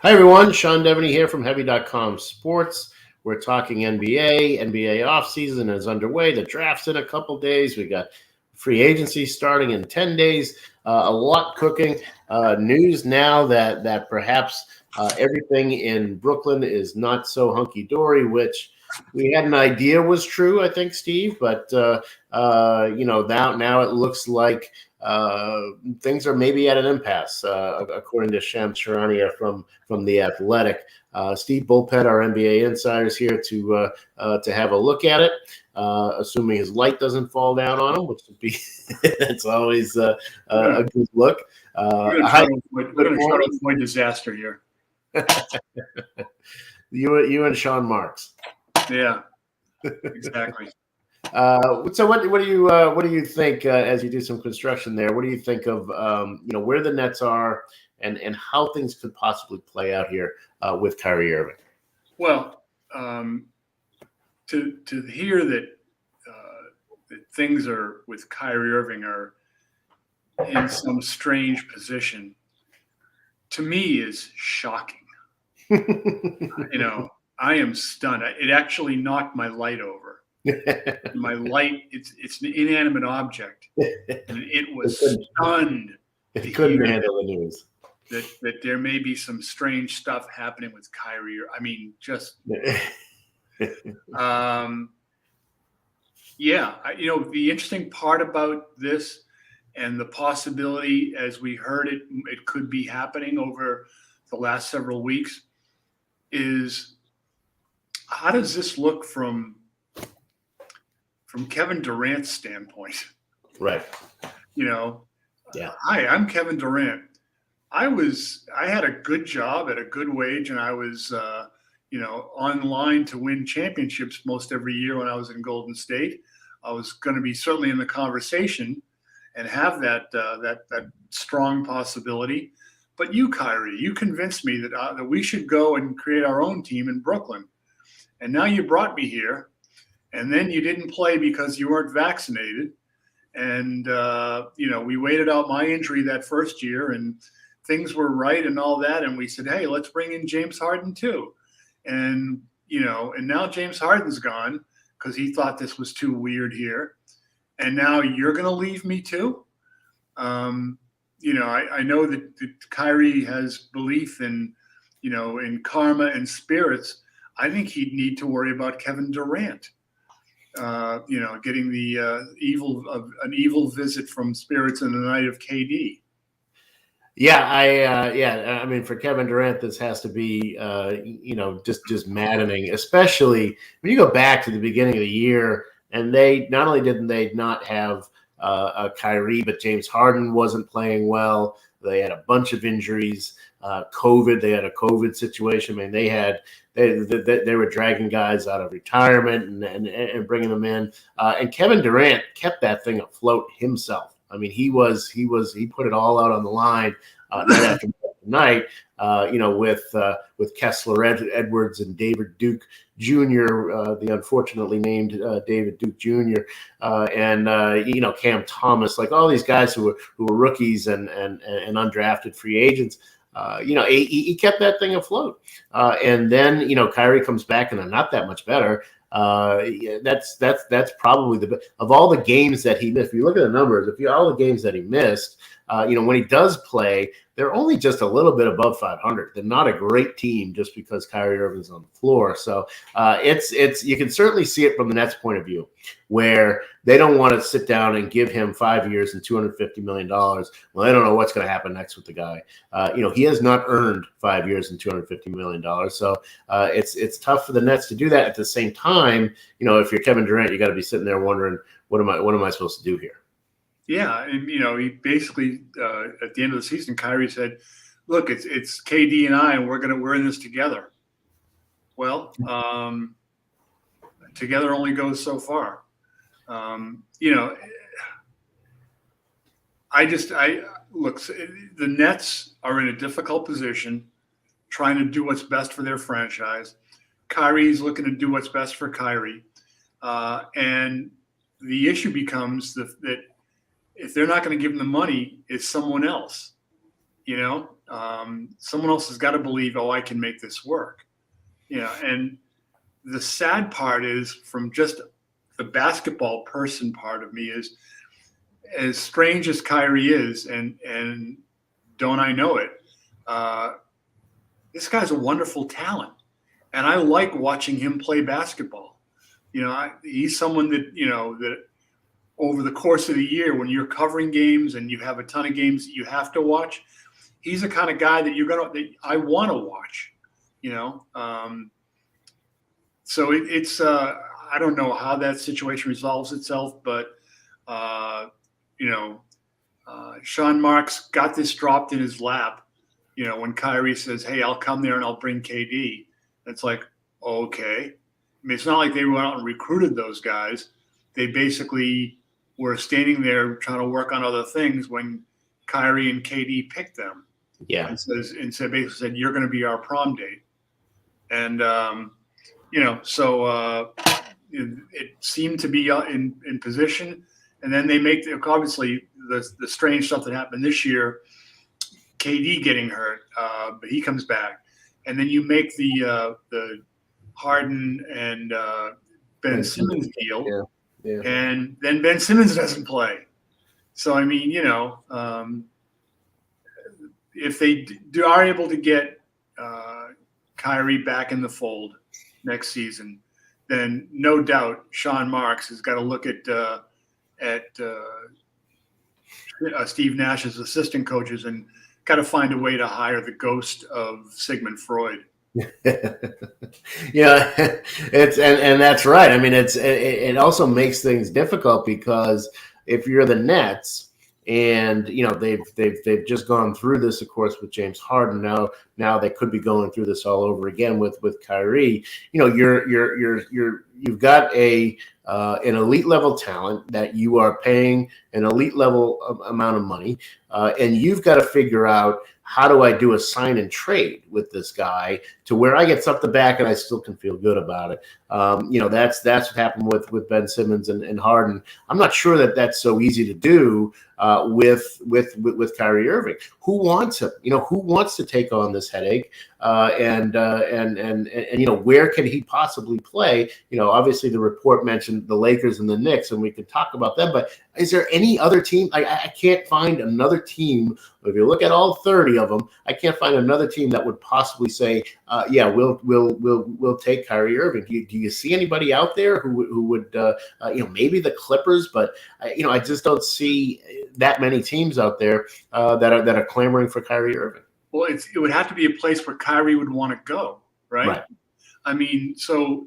Hi, everyone. Sean Deveney here from Heavy.com Sports. We're talking NBA. NBA offseason is underway. The draft's in a couple days. We got free agency starting in 10 days. A lot cooking. News now that perhaps everything in Brooklyn is not so hunky-dory, which we had an idea was true, I think, Steve. But, now it looks like things are maybe at an impasse, according to Shams Charania from The Athletic. Steve Bulpett, our NBA insider, is here to have a look at it, assuming his light doesn't fall down on him, which would be that's always a good look. We're going to try to avoid disaster here. You and Sean Marks. Yeah, exactly. So what do you think as you do some construction there? What do you think of where the Nets are and how things could possibly play out here with Kyrie Irving? Well, to hear that things are with Kyrie Irving are in some strange position, to me is shocking. I am stunned. It actually knocked my light over. My light, it's an inanimate object, and it was stunned. It couldn't handle the news. That there may be some strange stuff happening with Kyrie. I mean, just the interesting part about this and the possibility, as we heard it could be happening over the last several weeks, is how does this look from Kevin Durant's standpoint? Right. Yeah. Hi, I'm Kevin Durant. I had a good job at a good wage, and I was, online to win championships most every year when I was in Golden State. I was going to be certainly in the conversation and have that strong possibility. But you, Kyrie, you convinced me that we should go and create our own team in Brooklyn. And now you brought me here, and then you didn't play because you weren't vaccinated. And, we waited out my injury that first year, and things were right and all that. And we said, hey, let's bring in James Harden too. And, and now James Harden's gone because he thought this was too weird here. And now you're going to leave me too. I know that Kyrie has belief in karma and spirits. I think he'd need to worry about Kevin Durant, getting the an evil visit from spirits in the night of KD. Yeah, I mean, for Kevin Durant, this has to be, just maddening, especially when you go back to the beginning of the year, and they not only didn't they not have Kyrie, but James Harden wasn't playing well. They had a bunch of injuries, COVID. They had a COVID situation. I mean, they were dragging guys out of retirement and bringing them in. And Kevin Durant kept that thing afloat himself. I mean, he put it all out on the line night after night. With Kessler Edwards and David Duke Jr., the unfortunately named David Duke Jr., and Cam Thomas, like all these guys who were rookies and undrafted free agents. He kept that thing afloat. And then Kyrie comes back and they're not that much better. That's probably of all the games that he missed. If you look at the numbers, all the games that he missed, when he does play, they're only just a little bit above 500. They're not a great team just because Kyrie Irving's on the floor. So it's you can certainly see it from the Nets' point of view, where they don't want to sit down and give him 5 years and $250 million. Well, they don't know what's going to happen next with the guy. He has not earned 5 years and $250 million. So it's tough for the Nets to do that. At the same time, if you're Kevin Durant, you got to be sitting there wondering, what am I supposed to do here? Yeah, and he basically at the end of the season, Kyrie said, "Look, it's KD and I, and we're in this together." Well, together only goes so far. The Nets are in a difficult position, trying to do what's best for their franchise. Kyrie's looking to do what's best for Kyrie, and the issue becomes that if they're not going to give him the money, it's someone else. someone else has got to believe, oh, I can make this work. And the sad part is, from just the basketball person part of me, is as strange as Kyrie is, and don't I know it, this guy's a wonderful talent. And I like watching him play basketball. He's someone that, that over the course of the year, when you're covering games and you have a ton of games that you have to watch, he's the kind of guy that I want to watch, So it's I don't know how that situation resolves itself, but Sean Marks got this dropped in his lap, when Kyrie says, "Hey, I'll come there and I'll bring KD." It's like, okay. I mean, it's not like they went out and recruited those guys. They basically were standing there trying to work on other things when Kyrie and KD picked them. Yeah. And basically said, "You're going to be our prom date." And, so it seemed to be in position. And then they make, obviously, the strange stuff that happened this year, KD getting hurt, but he comes back. And then you make the Harden and Ben Simmons deal, and then Ben Simmons doesn't play. So, I mean, if they are able to get Kyrie back in the fold next season, then no doubt Sean Marks has got to look at Steve Nash's assistant coaches and got to find a way to hire the ghost of Sigmund Freud. Yeah, and that's right. I mean, it also makes things difficult because if you're the Nets and they've just gone through this, of course, with James Harden. Now they could be going through this all over again with Kyrie. You've got an elite level talent that you are paying an elite level amount of money, and you've got to figure out, how do I do a sign and trade with this guy to where I get something back and I still can feel good about it? That's what happened with Ben Simmons and Harden. I'm not sure that that's so easy to do with Kyrie Irving. Who wants him? Who wants to take on this headache? And where can he possibly play? Obviously the report mentioned the Lakers and the Knicks, and we could talk about them. But is there any other team? I can't find another team. If you look at all 30 of them, I can't find another team that would possibly say, "Yeah, we'll take Kyrie Irving." Do you see anybody out there who would? Maybe the Clippers, but I just don't see that many teams out there that are clamoring for Kyrie Irving. Well, it would have to be a place where Kyrie would want to go, right? I mean, so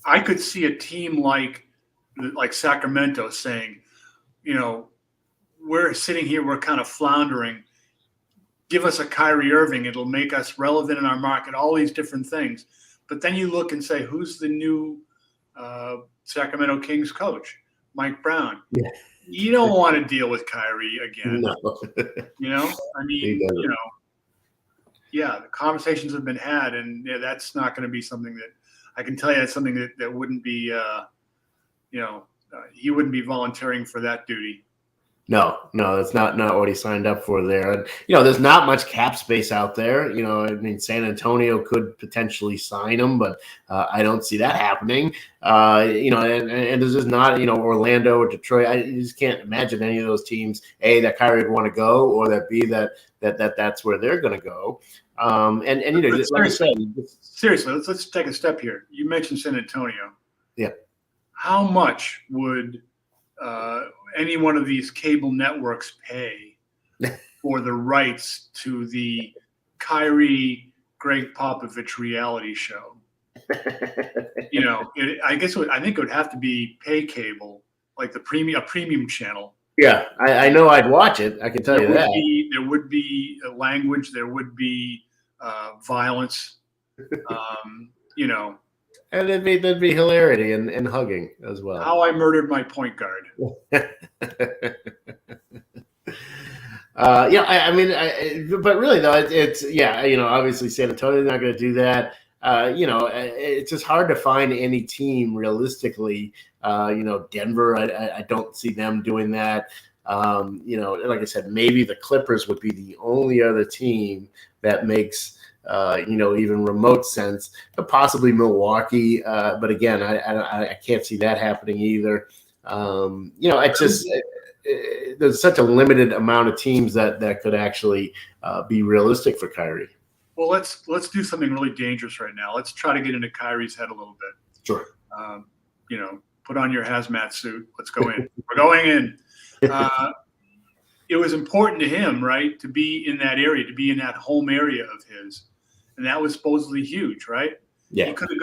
I could see a team like Sacramento saying, we're sitting here, we're kind of floundering. Give us a Kyrie Irving. It'll make us relevant in our market, all these different things. But then you look and say, who's the new Sacramento Kings coach? Mike Brown. Yeah. You don't want to deal with Kyrie again. No. I mean, the conversations have been had, and that's not going to be something that I can tell you. That's something that wouldn't be, he wouldn't be volunteering for that duty. No, that's not what he signed up for there. And, there's not much cap space out there. I mean, San Antonio could potentially sign him, but I don't see that happening. And there's just not, Orlando or Detroit. I just can't imagine any of those teams, A, that Kyrie would want to go, or that B, that's where they're going to go. Seriously, let's take a step here. You mentioned San Antonio. Yeah. How much would any one of these cable networks pay for the rights to the Kyrie Greg Popovich reality show? I think it would have to be pay cable, like a premium channel. Yeah, I know I'd watch it. I can tell you that. There would be language. There would be violence. And there'd be hilarity and hugging as well. How I Murdered My Point Guard. But really though, it's obviously San Antonio's not going to do that. It's just hard to find any team realistically. Denver, I don't see them doing that. Like I said, maybe the Clippers would be the only other team that makes even remote sense. Possibly Milwaukee, but again, I can't see that happening either. There's such a limited amount of teams that could actually be realistic for Kyrie. Well, let's do something really dangerous right now. Let's try to get into Kyrie's head a little bit. Sure. Put on your hazmat suit. Let's go in. We're going in. It was important to him, right, to be in that area, to be in that home area of his, and that was supposedly huge, right? Yeah. They could have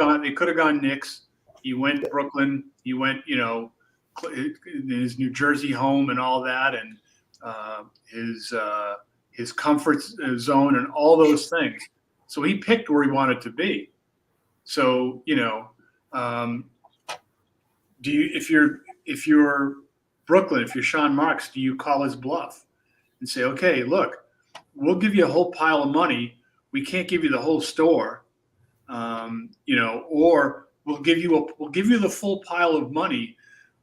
gone Knicks. He went Brooklyn. He went, his New Jersey home and all that, and his comfort zone and all those things. So he picked where he wanted to be. So if you're Brooklyn, if you're Sean Marks, do you call his bluff and say, okay, look, we'll give you a whole pile of money. We can't give you the whole store, or we'll give you the full pile of money,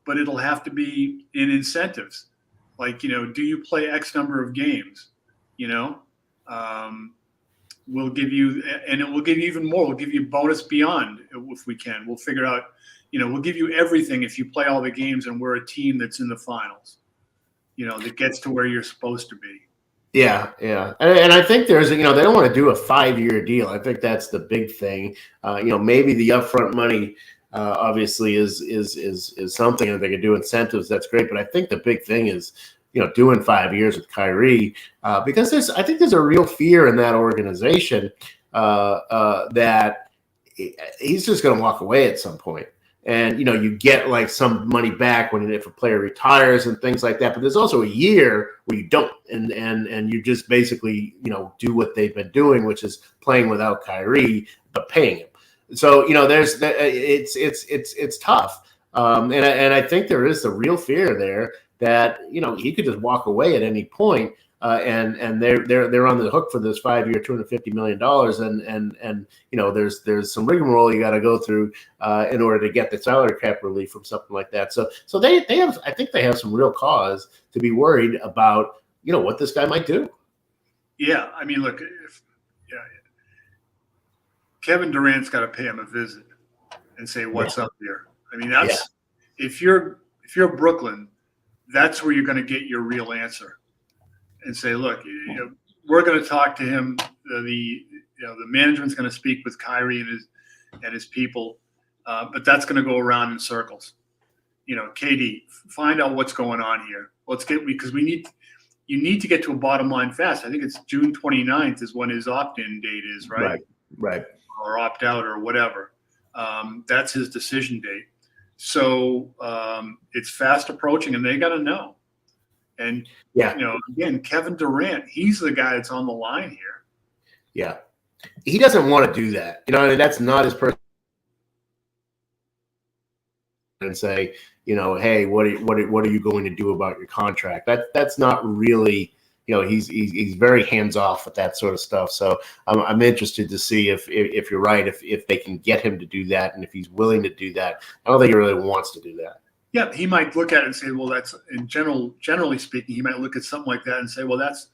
but it'll have to be in incentives. Like, do you play X number of games? We'll give you, and it will give you even more. We'll give you bonus beyond if we can. We'll figure out, we'll give you everything if you play all the games and we're a team that's in the finals, that gets to where you're supposed to be. Yeah. And I think there's, they don't want to do a 5-year deal. I think that's the big thing. Maybe the upfront money obviously is something that they could do incentives. That's great. But I think the big thing is, doing 5 years with Kyrie, because I think there's a real fear in that organization that he's just going to walk away at some point. And, you get like some money back if a player retires and things like that. But there's also a year where you don't, and you just basically, do what they've been doing, which is playing without Kyrie, but paying him. So, it's tough. And I think there is a real fear there that, he could just walk away at any point. And they're on the hook for this 5-year, $250 million, and there's some rigmarole you got to go through in order to get the salary cap relief from something like that. So they have, I think they have some real cause to be worried about what this guy might do. Yeah, I mean, look, Kevin Durant's got to pay him a visit and say what's up here. I mean, if you're Brooklyn, that's where you're going to get your real answer. And say, look, we're going to talk to him. The management's going to speak with Kyrie and his people, but that's going to go around in circles. KD, find out what's going on here. Because you need to get to a bottom line fast. I think it's June 29th is when his opt-in date is, right? Right. Or opt out or whatever. That's his decision date. So it's fast approaching, and they got to know. And, again, Kevin Durant, he's the guy that's on the line here. Yeah. He doesn't want to do that. That's not his person. And say, hey, what are you going to do about your contract? That's not really, he's very hands off with that sort of stuff. So I'm interested to see if you're right, if they can get him to do that, and if he's willing to do that. I don't think he really wants to do that. Yeah, he might look at it and say, well, that's generally speaking, he might look at something like that and say, well, that's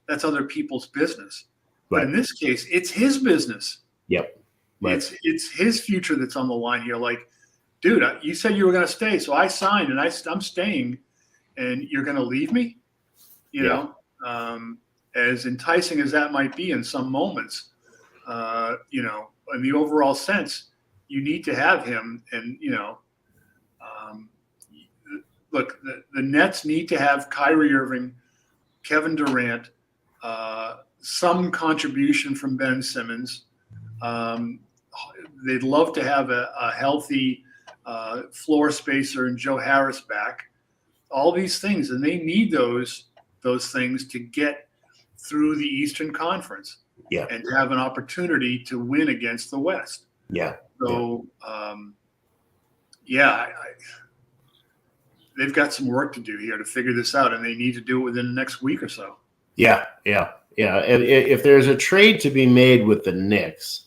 other people's business. Right. But in this case, it's his business. Yep. Right. It's his future that's on the line here. Like, dude, you said you were going to stay, so I signed and I'm staying, and you're going to leave me? As enticing as that might be in some moments, in the overall sense, you need to have him, and look, the Nets need to have Kyrie Irving, Kevin Durant, some contribution from Ben Simmons. They'd love to have a healthy floor spacer and Joe Harris back. All these things, and they need those things to get through the Eastern Conference. Yeah. And have an opportunity to win against the West. Yeah. So, they've got some work to do here to figure this out, and they need to do it within the next week or so. Yeah. If there's a trade to be made with the Knicks,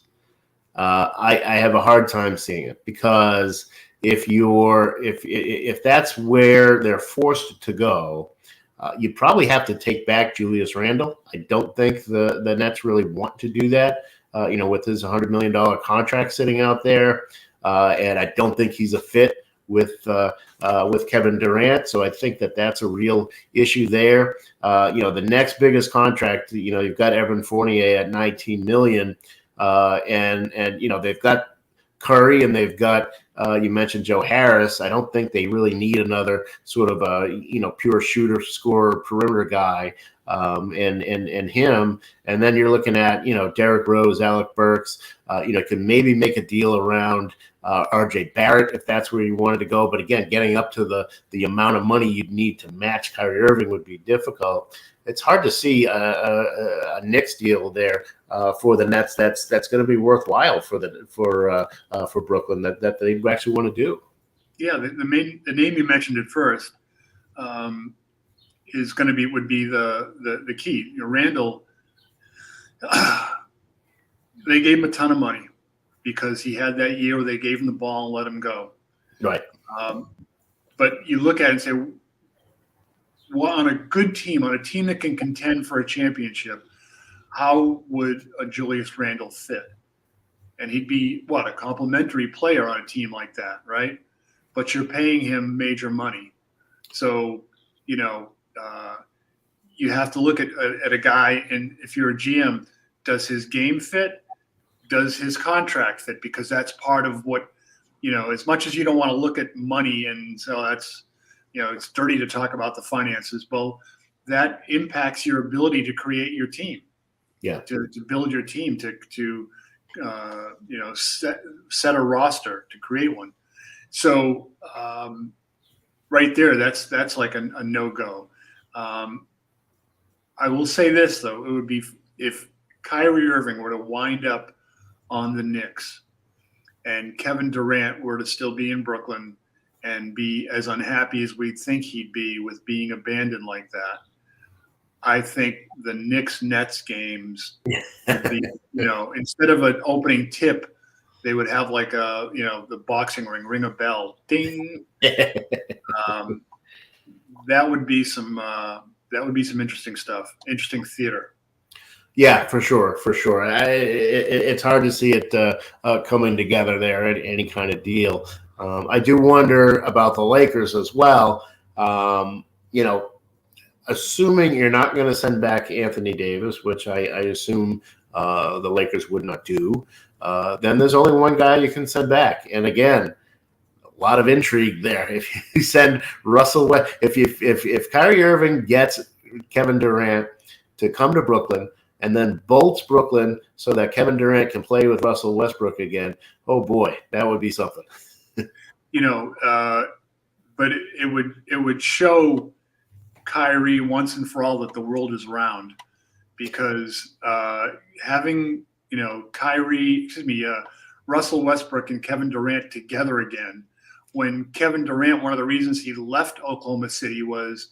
I have a hard time seeing it, because if that's where they're forced to go, you'd probably have to take back Julius Randle. I don't think the Nets really want to do that, with his $100 million contract sitting out there. And I don't think he's a fit with Kevin Durant. So I think that's a real issue there. The next biggest contract, you've got Evan Fournier at $19 million. And they've got Curry and they've got you mentioned Joe Harris. I don't think they really need another sort of pure shooter, scorer, perimeter guy. And him, and then you're looking at Derrick Rose, Alec Burks. Can maybe make a deal around RJ Barrett if that's where you wanted to go. But again, getting up to the amount of money you'd need to match Kyrie Irving would be difficult. It's hard to see a Knicks deal there for the Nets. That's going to be worthwhile for Brooklyn that they actually want to do. Yeah, the name you mentioned at first would be the key. Randall, they gave him a ton of money because he had that year where they gave him the ball and let him go. Right. But you look at it and say, well, on a good team, on a team that can contend for a championship, how would a Julius Randle fit? And he'd be a complimentary player on a team like that, right? But you're paying him major money. So, you have to look at a guy, and if you're a GM, does his game fit? Does his contract fit? Because that's part of what, as much as you don't want to look at money, and so that's, it's dirty to talk about the finances. Well, that impacts your ability to create your team. Yeah. To build your team, to set a roster, to create one. So right there, that's like a no-go. I will say this, though. It would be if Kyrie Irving were to wind up on the Knicks and Kevin Durant were to still be in Brooklyn and be as unhappy as we think he'd be with being abandoned like that. I think the Knicks-Nets games would be, instead of an opening tip, they would have like the boxing ring a bell, ding. That would be some interesting stuff, interesting theater. Yeah, for sure. It's hard to see it coming together there, any kind of deal. I do wonder about the Lakers as well. Assuming you're not going to send back Anthony Davis, which I assume the Lakers would not do, then there's only one guy you can send back. And again, a lot of intrigue there. If you send Russell, if Kyrie Irving gets Kevin Durant to come to Brooklyn and then bolts Brooklyn so that Kevin Durant can play with Russell Westbrook again, oh boy, that would be something. But it would show Kyrie once and for all that the world is round, because having Russell Westbrook and Kevin Durant together again, when Kevin Durant, one of the reasons he left Oklahoma City was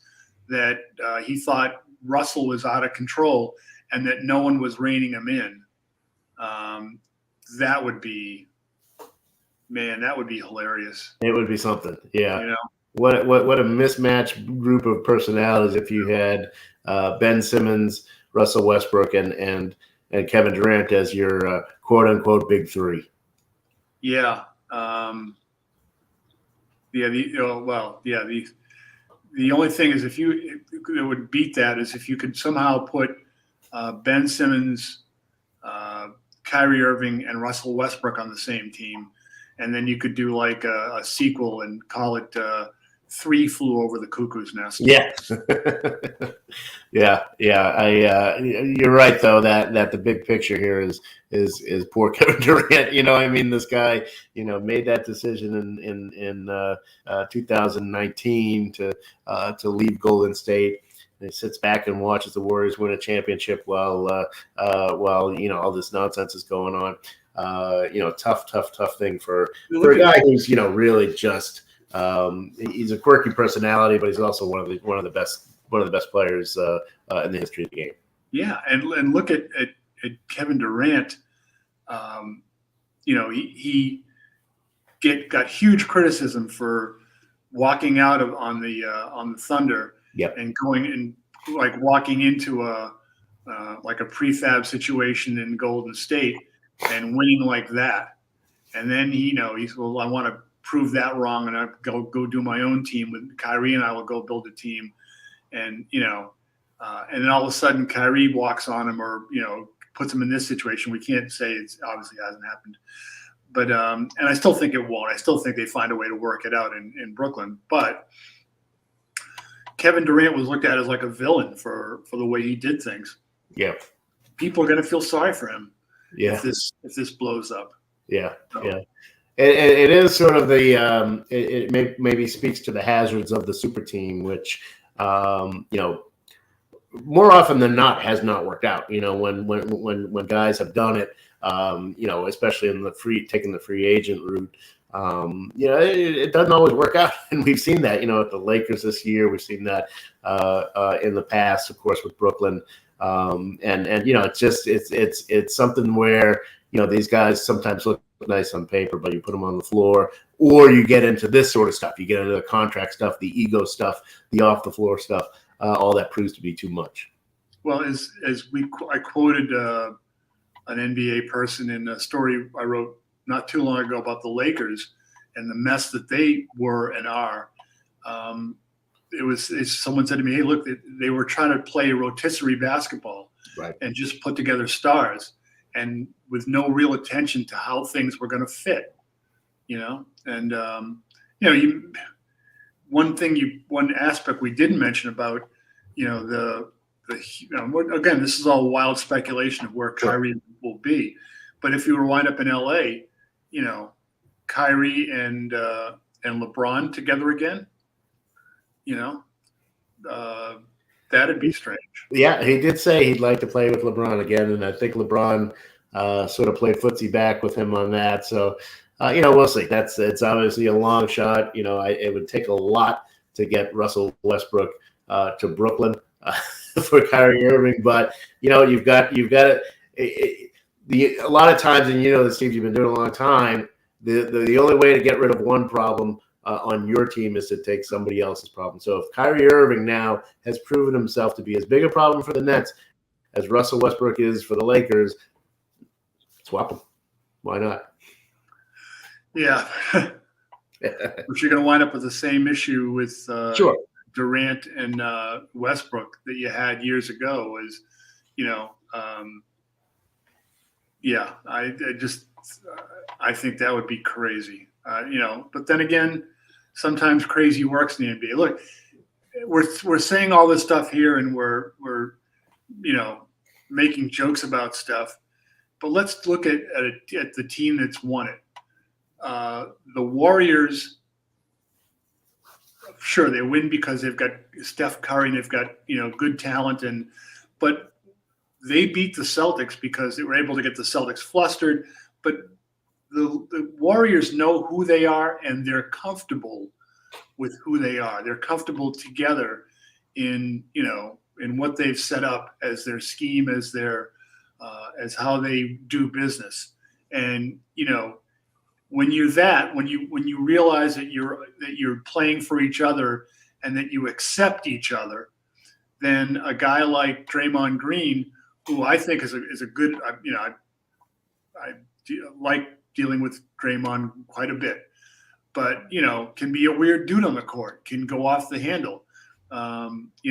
that he thought Russell was out of control and that no one was reining him in. That would be hilarious. It would be something. Yeah. What a mismatched group of personalities if you had Ben Simmons, Russell Westbrook, and Kevin Durant as your quote unquote big three. Yeah. The only thing is it would beat that is if you could somehow put Ben Simmons, Kyrie Irving, and Russell Westbrook on the same team, and then you could do like a sequel and call it Three Flew Over the Cuckoo's Nest. Yeah. yeah. You're right though that the big picture here is poor Kevin Durant. This guy, made that decision in 2019 to leave Golden State. And he sits back and watches the Warriors win a championship while all this nonsense is going on. Tough thing for a guy who's really just. He's a quirky personality, but he's also one of the best players in the history of the game. Yeah, and look at Kevin Durant. He got huge criticism for walking out on the Thunder Yep. and going and like walking into a like a prefab situation in Golden State and winning like that. And then he's, well, I want to prove that wrong, and I go do my own team with Kyrie, and I will go build a team. And and then all of a sudden Kyrie walks on him, or puts him in this situation. We can't say it's obviously hasn't happened, but and I still think it won't. I still think they find a way to work it out in Brooklyn. But Kevin Durant was looked at as like a villain for the way he did things. Yeah. People are going to feel sorry for him. Yeah. If this blows up. Yeah. So. Yeah. It is sort of the it maybe speaks to the hazards of the super team, which more often than not has not worked out. When guys have done it, especially in taking the free agent route. It doesn't always work out, and we've seen that. At the Lakers this year, we've seen that in the past, of course, with Brooklyn. It's something where these guys sometimes look nice on paper, but you put them on the floor, or you get into this sort of stuff. You get into the contract stuff, the ego stuff, the off the floor stuff. All that proves to be too much. Well, I quoted an NBA person in a story I wrote not too long ago about the Lakers and the mess that they were and are. Someone said to me, "Hey, look, they were trying to play rotisserie basketball, right, and just put together stars, and with no real attention to how things were going to fit." One aspect we didn't mention about, again, this is all wild speculation of where Kyrie will be, but if you were wind up in LA, Kyrie and LeBron together again, that'd be strange. Yeah, he did say he'd like to play with LeBron again, and I think LeBron sort of played footsie back with him on that. So, we'll see. It's obviously a long shot. It would take a lot to get Russell Westbrook to Brooklyn for Kyrie Irving, but you've got it. A lot of times, and this, Steve, you've been doing it a long time. The only way to get rid of one problem on your team is to take somebody else's problem. So if Kyrie Irving now has proven himself to be as big a problem for the Nets as Russell Westbrook is for the Lakers, swap them. Why not? Yeah. But you're going to wind up with the same issue with sure. Durant and Westbrook that you had years ago. Is I think that would be crazy. But then again, sometimes crazy works in the NBA. Look, we're saying all this stuff here, and we're making jokes about stuff. But let's look at the team that's won it. The Warriors, sure, they win because they've got Steph Curry and they've got good talent, but they beat the Celtics because they were able to get the Celtics flustered. But the Warriors know who they are, and they're comfortable with who they are. They're comfortable together in what they've set up as their scheme, as their as how they do business. And when you realize that you're playing for each other and that you accept each other, then a guy like Draymond Green, who I think is a good, I like dealing with Draymond quite a bit, but can be a weird dude on the court, can go off the handle, and he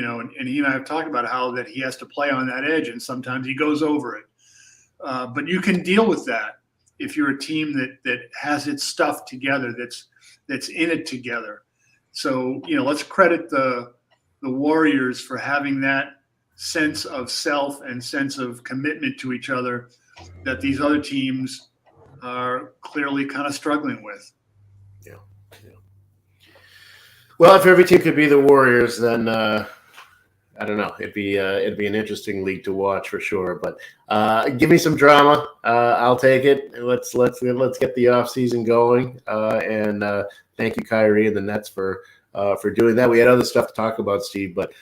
and I have talked about how that he has to play on that edge, and sometimes he goes over it, but you can deal with that if you're a team that has its stuff together, that's in it together. So let's credit the Warriors for having that sense of self and sense of commitment to each other that these other teams are clearly kind of struggling with. Yeah. Well, if every team could be the Warriors, then I don't know. It'd be an interesting league to watch for sure. But give me some drama. I'll take it. Let's get the offseason going. And thank you, Kyrie and the Nets for doing that. We had other stuff to talk about, Steve, but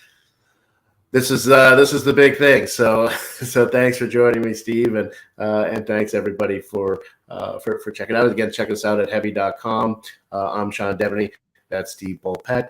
this is the big thing. So thanks for joining me, Steve, and thanks everybody for checking out. Again, check us out at heavy.com. I'm Sean Deveney. That's Steve Bulpett.